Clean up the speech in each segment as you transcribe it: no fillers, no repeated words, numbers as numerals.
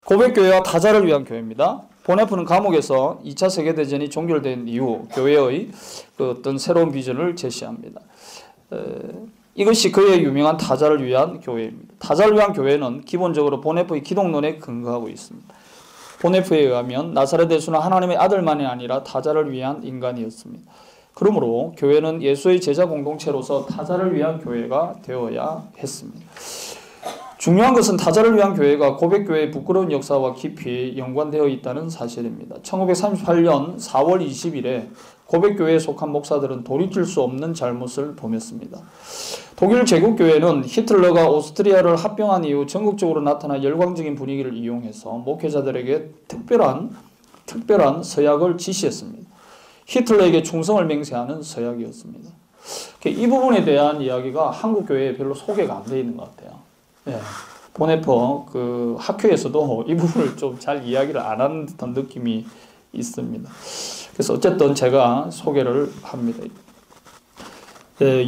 고백교회와 타자를 위한 교회입니다. 보네프는 감옥에서 2차 세계대전이 종결된 이후 교회의 그 어떤 새로운 비전을 제시합니다. 이것이 그의 유명한 타자를 위한 교회입니다. 타자를 위한 교회는 기본적으로 보네프의 기독론에 근거하고 있습니다. 보네프에 의하면 나사렛 예수는 하나님의 아들만이 아니라 타자를 위한 인간이었습니다. 그러므로 교회는 예수의 제자 공동체로서 타자를 위한 교회가 되어야 했습니다. 중요한 것은 타자를 위한 교회가 고백교회의 부끄러운 역사와 깊이 연관되어 있다는 사실입니다. 1938년 4월 20일에 고백교회에 속한 목사들은 돌이킬 수 없는 잘못을 범했습니다. 독일 제국교회는 히틀러가 오스트리아를 합병한 이후 전국적으로 나타난 열광적인 분위기를 이용해서 목회자들에게 특별한 서약을 지시했습니다. 히틀러에게 충성을 맹세하는 서약이었습니다. 이 부분에 대한 이야기가 한국교회에 별로 소개가 안 되어 있는 것 같아요. 네. 보네프 그 학회에서도 이 부분을 좀 잘 이야기를 안 하는 듯한 느낌이 있습니다. 그래서 어쨌든 제가 소개를 합니다.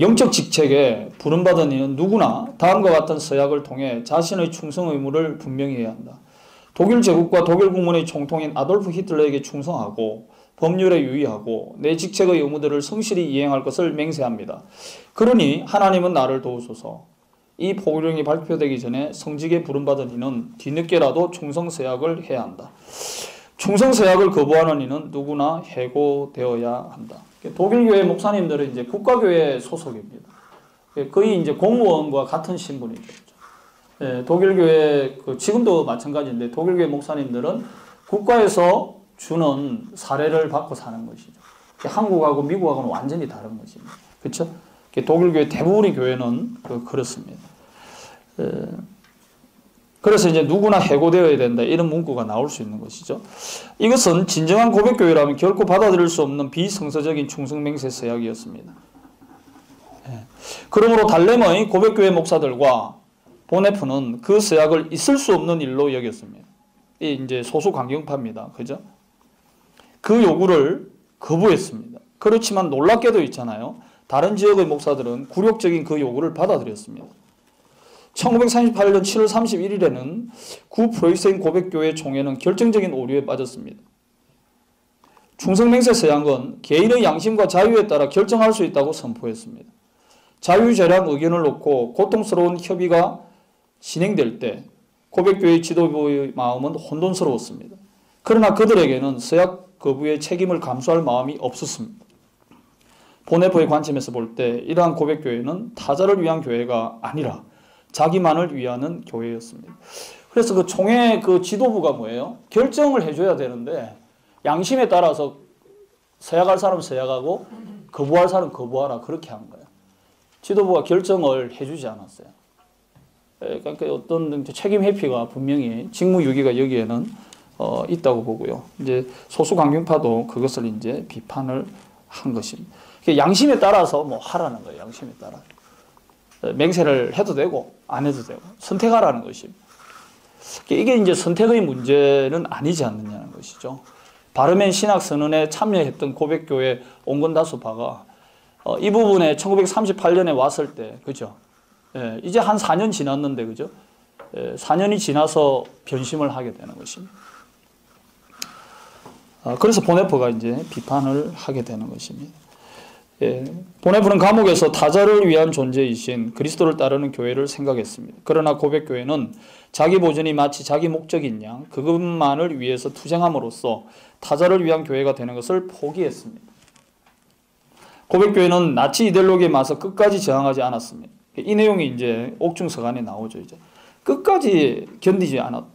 영적 직책에 부름받은 이는 누구나 다음과 같은 서약을 통해 자신의 충성 의무를 분명히 해야 한다. 독일 제국과 독일 국민의 총통인 아돌프 히틀러에게 충성하고 법률에 유의하고 내 직책의 의무들을 성실히 이행할 것을 맹세합니다. 그러니 하나님은 나를 도우소서. 이 포교령이 발표되기 전에 성직에 부름받은 이는 뒤늦게라도 충성서약을 해야 한다. 충성서약을 거부하는 이는 누구나 해고되어야 한다. 독일교회 목사님들은 이제 국가교회 소속입니다. 거의 이제 공무원과 같은 신분이죠. 독일교회, 지금도 마찬가지인데 독일교회 목사님들은 국가에서 주는 사례를 받고 사는 것이죠. 한국하고 미국하고는 완전히 다른 것입니다. 그렇죠? 독일교회 대부분의 교회는 그렇습니다. 그래서 이제 누구나 해고되어야 된다 이런 문구가 나올 수 있는 것이죠. 이것은 진정한 고백교회라면 결코 받아들일 수 없는 비성서적인 충성맹세 서약이었습니다. 그러므로 달렘의 고백교회 목사들과 보네프는 그 서약을 있을 수 없는 일로 여겼습니다. 이 이제 소수 강경파입니다. 그죠? 그 요구를 거부했습니다. 그렇지만 놀랍게도 있잖아요. 다른 지역의 목사들은 굴욕적인 그 요구를 받아들였습니다. 1938년 7월 31일에는 구 프로이센 고백교회 총회는 결정적인 오류에 빠졌습니다. 충성맹세 서약은 개인의 양심과 자유에 따라 결정할 수 있다고 선포했습니다. 자유재량 의견을 놓고 고통스러운 협의가 진행될 때 고백교회 지도부의 마음은 혼돈스러웠습니다. 그러나 그들에게는 서약 거부의 책임을 감수할 마음이 없었습니다. 보네프의 관점에서 볼 때 이러한 고백교회는 타자를 위한 교회가 아니라 자기만을 위하는 교회였습니다. 그래서 그 총회 그 지도부가 뭐예요? 결정을 해줘야 되는데 양심에 따라서 서약할 사람 서약하고 거부할 사람 거부하라 그렇게 한 거예요. 지도부가 결정을 해주지 않았어요. 그러니까 어떤 책임 회피가 분명히 직무유기가 여기에는 있다고 보고요. 이제 소수 강경파도 그것을 이제 비판을 한 것입니다. 양심에 따라서 뭐 하라는 거예요. 양심에 따라. 맹세를 해도 되고 안 해도 되고 선택하라는 것입니다. 이게 이제 선택의 문제는 아니지 않느냐는 것이죠. 바르멘 신학선언에 참여했던 고백교회 온건다수파가 이 부분에 1938년에 왔을 때, 그죠? 이제 한 4년 지났는데, 그죠? 4년이 지나서 변심을 하게 되는 것입니다. 그래서 보네프가 이제 비판을 하게 되는 것입니다. 보네프는 감옥에서 타자를 위한 존재이신 그리스도를 따르는 교회를 생각했습니다. 그러나 고백교회는 자기 보전이 마치 자기 목적인 양 그것만을 위해서 투쟁함으로써 타자를 위한 교회가 되는 것을 포기했습니다. 고백교회는 나치 이데올로기에 맞서 끝까지 저항하지 않았습니다. 이 내용이 이제 옥중서간에 나오죠. 이제 끝까지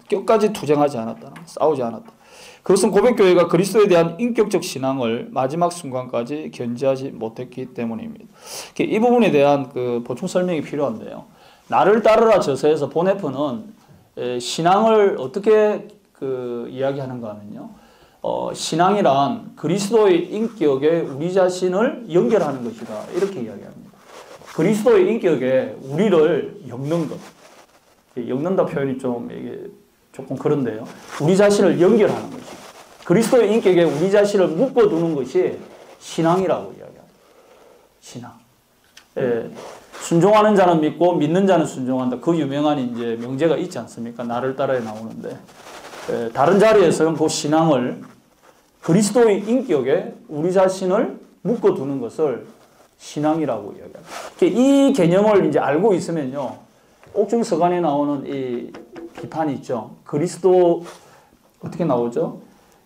끝까지 투쟁하지 않았다, 싸우지 않았다. 그것은 고백교회가 그리스도에 대한 인격적 신앙을 마지막 순간까지 견지하지 못했기 때문입니다. 이 부분에 대한 그 보충 설명이 필요한데요. 나를 따르라 저서에서 보네프는 신앙을 어떻게 이야기하는가 하면요. 신앙이란 그리스도의 인격에 우리 자신을 연결하는 것이다. 이렇게 이야기합니다. 그리스도의 인격에 우리를 엮는 것. 엮는다 표현이 조금 그런데요. 우리 자신을 연결하는 것이. 그리스도의 인격에 우리 자신을 묶어두는 것이 신앙이라고 이야기합니다. 신앙. 순종하는 자는 믿고 믿는 자는 순종한다. 그 유명한 이제 명제가 있지 않습니까? 나를 따라에 나오는데. 다른 자리에서는 그 신앙을 그리스도의 인격에 우리 자신을 묶어두는 것을 신앙이라고 이야기합니다. 이 개념을 이제 알고 있으면요, 옥중 서간에 나오는 이 비판이 있죠. 그리스도 어떻게 나오죠?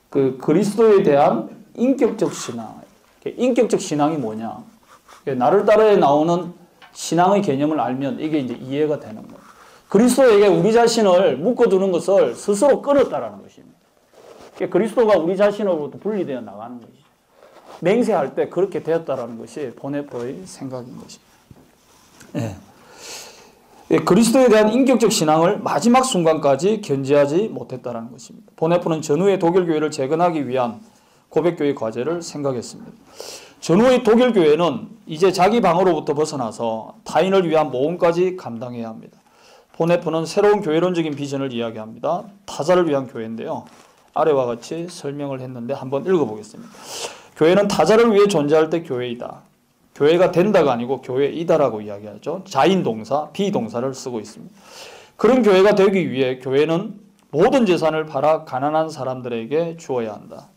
그 그리스도에 대한 인격적 신앙. 인격적 신앙이 뭐냐? 나를 따라에 나오는 신앙의 개념을 알면 이게 이제 이해가 되는 거예요. 그리스도에게 우리 자신을 묶어두는 것을 스스로 끊었다라는 것입니다. 그리스도가 우리 자신으로부터 분리되어 나가는 것이죠. 맹세할 때 그렇게 되었다라는 것이 보네포의 생각인 것입니다. 그리스도에 대한 인격적 신앙을 마지막 순간까지 견지하지 못했다는 것입니다. 보네포는 전후의 독일교회를 재건하기 위한 고백교회 과제를 생각했습니다. 전후의 독일교회는 이제 자기 방어로부터 벗어나서 타인을 위한 모험까지 감당해야 합니다. 보네포는 새로운 교회론적인 비전을 이야기합니다. 타자를 위한 교회인데요. 아래와 같이 설명을 했는데 한번 읽어보겠습니다. 교회는 타자를 위해 존재할 때 교회이다. 교회가 된다가 아니고 교회이다라고 이야기하죠. 자인 동사, 비동사를 쓰고 있습니다. 그런 교회가 되기 위해 교회는 모든 재산을 팔아 가난한 사람들에게 주어야 한다.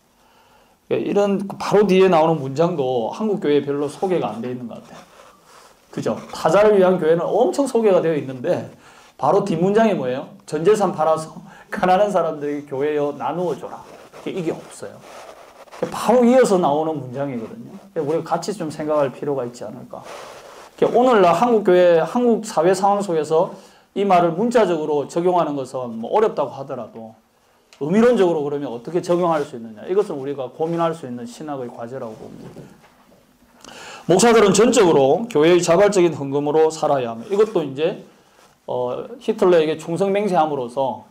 이런 바로 뒤에 나오는 문장도 한국 교회에 별로 소개가 안 되어 있는 것 같아요. 그죠? 타자를 위한 교회는 엄청 소개가 되어 있는데 바로 뒷문장이 뭐예요? 전 재산 팔아서 가난한 사람들에게 교회여 나누어 줘라. 이게 없어요. 바로 이어서 나오는 문장이거든요. 우리가 같이 좀 생각할 필요가 있지 않을까. 오늘날 한국 교회, 한국 사회 상황 속에서 이 말을 문자적으로 적용하는 것은 뭐 어렵다고 하더라도 의미론적으로 그러면 어떻게 적용할 수 있느냐. 이것은 우리가 고민할 수 있는 신학의 과제라고 봅니다. 목사들은 전적으로 교회의 자발적인 헌금으로 살아야 합니다. 이것도 이제 히틀러에게 충성맹세함으로써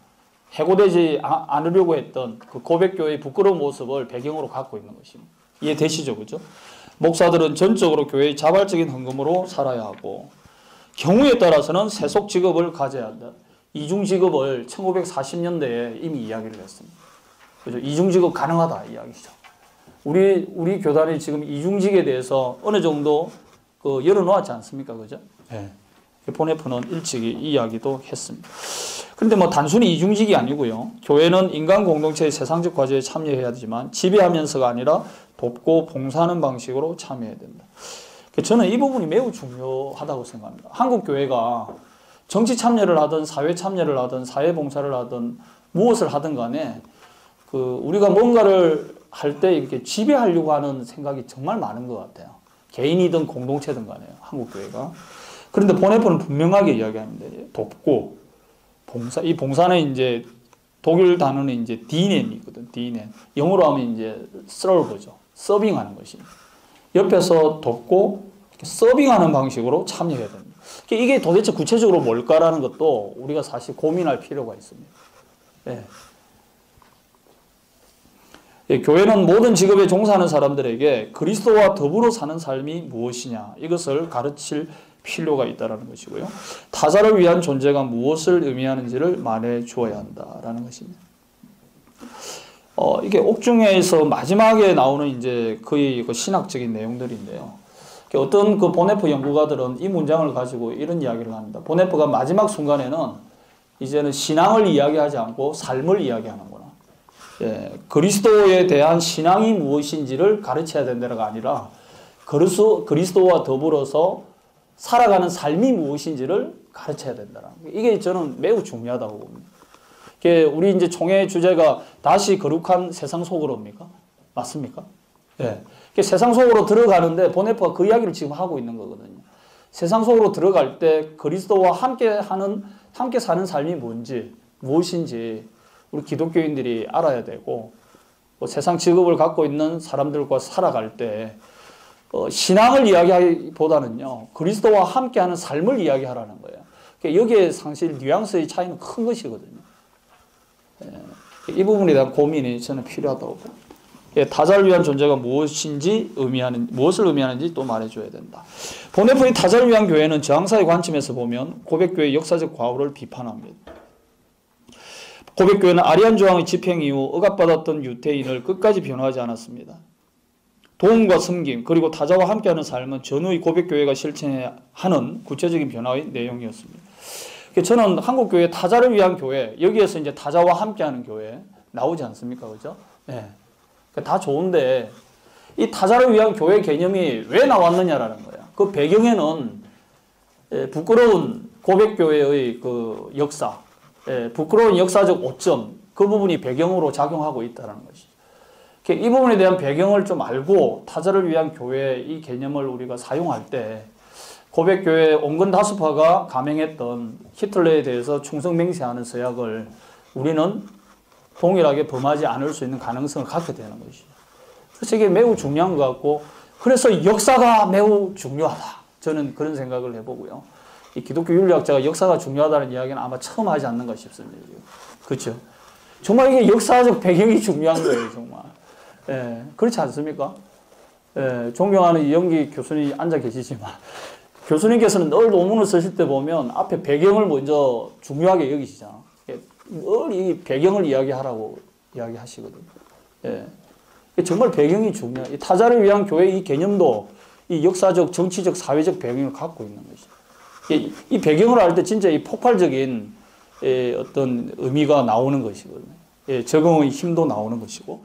해고되지 않으려고 했던 그 고백교회의 부끄러운 모습을 배경으로 갖고 있는 것입니다. 이해되시죠? 그죠? 목사들은 전적으로 교회의 자발적인 헌금으로 살아야 하고 경우에 따라서는 세속 직업을 가져야 한다. 이중 직업을 1940년대에 이미 이야기를 했습니다. 그죠? 이중 직업 가능하다 이야기죠. 우리 교단이 지금 이중직에 대해서 어느 정도 열어놓았지 않습니까? 그죠? 네. 보네포는 일찍이 이야기도 했습니다. 그런데 뭐 단순히 이중직이 아니고요. 교회는 인간 공동체의 세상적 과제에 참여해야 되지만 지배하면서가 아니라 돕고 봉사하는 방식으로 참여해야 된다. 저는 이 부분이 매우 중요하다고 생각합니다. 한국 교회가 정치 참여를 하든 사회 참여를 하든 사회 봉사를 하든 무엇을 하든 간에 우리가 뭔가를 할 때 이렇게 지배하려고 하는 생각이 정말 많은 것 같아요. 개인이든 공동체든 간에요. 한국 교회가. 그런데 보네포는 분명하게 이야기합니다. 돕고 봉사. 이 봉사는 이제 독일 단어는 이제 디넨이거든. 디넨. 영어로 하면 이제 serve죠. 서빙하는 것입니다. 옆에서 돕고 서빙하는 방식으로 참여해야 됩니다. 이게 도대체 구체적으로 뭘까라는 것도 우리가 사실 고민할 필요가 있습니다. 네. 교회는 모든 직업에 종사하는 사람들에게 그리스도와 더불어 사는 삶이 무엇이냐 이것을 가르칠 필요가 있다는 것이고요. 타자를 위한 존재가 무엇을 의미하는지를 말해 주어야 한다라는 것입니다. 이게 옥중에서 마지막에 나오는 이제 거의 신학적인 내용들인데요. 어떤 보네포 연구가들은 이 문장을 가지고 이런 이야기를 합니다. 보네포가 마지막 순간에는 이제는 신앙을 이야기하지 않고 삶을 이야기하는구나. 그리스도에 대한 신앙이 무엇인지를 가르쳐야 된다가 아니라 그리스도와 더불어서 살아가는 삶이 무엇인지를 가르쳐야 된다는 이게 저는 매우 중요하다고 봅니다. 우리 이제 총회 주제가 다시 거룩한 세상 속으로입니까? 맞습니까? 네. 세상 속으로 들어가는데 보네포가 그 이야기를 지금 하고 있는 거거든요. 세상 속으로 들어갈 때 그리스도와 함께 사는 삶이 무엇인지 우리 기독교인들이 알아야 되고 세상 직업을 갖고 있는 사람들과 살아갈 때 신앙을 이야기하기보다는요 그리스도와 함께하는 삶을 이야기하라는 거예요. 여기에 사실 뉘앙스의 차이는 큰 것이거든요. 이 부분에 대한 고민이 저는 필요하다고 봅니다. 타자를 위한 존재가 무엇을 의미하는지 또 말해줘야 된다. 보네포의 타자를 위한 교회는 저항사의 관점에서 보면 고백교회의 역사적 과오를 비판합니다. 고백교회는 아리안 조항의 집행 이후 억압받았던 유태인을 끝까지 변호하지 않았습니다. 도움과 섬김 그리고 타자와 함께하는 삶은 전후의 고백교회가 실천해야 하는 구체적인 변화의 내용이었습니다. 저는 한국교회 타자를 위한 교회, 여기에서 이제 타자와 함께하는 교회 나오지 않습니까? 그죠? 예. 다 좋은데, 이 타자를 위한 교회 개념이 왜 나왔느냐라는 거예요. 그 배경에는 부끄러운 고백교회의 그 역사, 부끄러운 역사적 오점, 그 부분이 배경으로 작용하고 있다는 것이죠. 이 부분에 대한 배경을 좀 알고 타자를 위한 교회 이 개념을 우리가 사용할 때 고백교회 온건 다수파가 감행했던 히틀러에 대해서 충성 맹세하는 서약을 우리는 동일하게 범하지 않을 수 있는 가능성을 갖게 되는 것이죠. 그래서 이게 매우 중요한 것 같고, 그래서 역사가 매우 중요하다. 저는 그런 생각을 해보고요. 이 기독교 윤리학자가 역사가 중요하다는 이야기는 아마 처음 하지 않는가 싶습니다. 그렇죠? 정말 이게 역사적 배경이 중요한 거예요, 정말. 예, 그렇지 않습니까? 예, 존경하는 이영기 교수님이 앉아 계시지만, 교수님께서는 늘 논문을 쓰실 때 보면 앞에 배경을 먼저 중요하게 여기시잖아. 늘 이 배경을 이야기하라고 이야기하시거든요. 예. 정말 배경이 중요해요. 이 타자를 위한 교회 이 개념도 이 역사적, 정치적, 사회적 배경을 갖고 있는 것이죠. 이 배경을 알 때 진짜 이 폭발적인 어떤 의미가 나오는 것이거든요. 적응의 힘도 나오는 것이고.